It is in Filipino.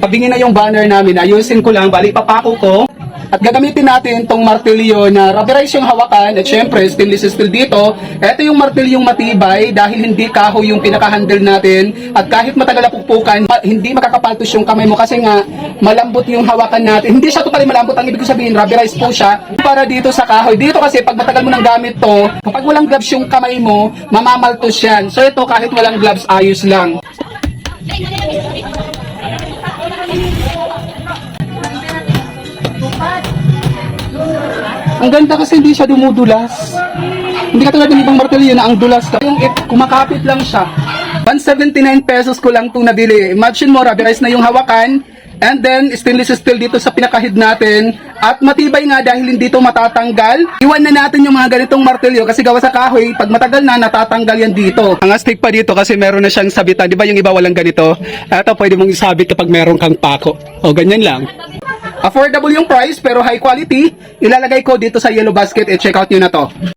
Tabingin na yung banner namin, ayusin ko lang, bali papako ko. At gagamitin natin tong martilyo na rubberized yung hawakan at syempre stainless steel dito. Ito yung martilyong matibay dahil hindi kahoy yung pinaka-handle natin at kahit matagal na pukpukan, hindi makakapaltos yung kamay mo kasi nga malambot yung hawakan natin. Hindi siya totally malambot, ang ibig ko sabihin rubberized po siya para dito sa kahoy. Dito kasi pag matagal mo nang gamit to, kapag walang gloves yung kamay mo, mamamaltos yan. So ito kahit walang gloves, ayos lang. Ang ganda kasi hindi siya dumudulas. Hindi katulad ng ibang martilyo na ang dulas. Yung kumakapit lang siya. 179 pesos ko lang itong nabili. Imagine mo, rubberized na yung hawakan. And then, stainless steel dito sa pinakahid natin. At matibay nga dahil hindi ito matatanggal. Iwan na natin yung mga ganitong martilyo kasi gawa sa kahoy, pag matagal na, natatanggal yan dito. Ang astig pa dito kasi meron na siyang sabitan. Di ba yung iba walang ganito? Ito pwede mong isabit kapag meron kang pako. O, ganyan lang. Affordable yung price pero high quality. Ilalagay ko dito sa yellow basket. I-check out nyo na to.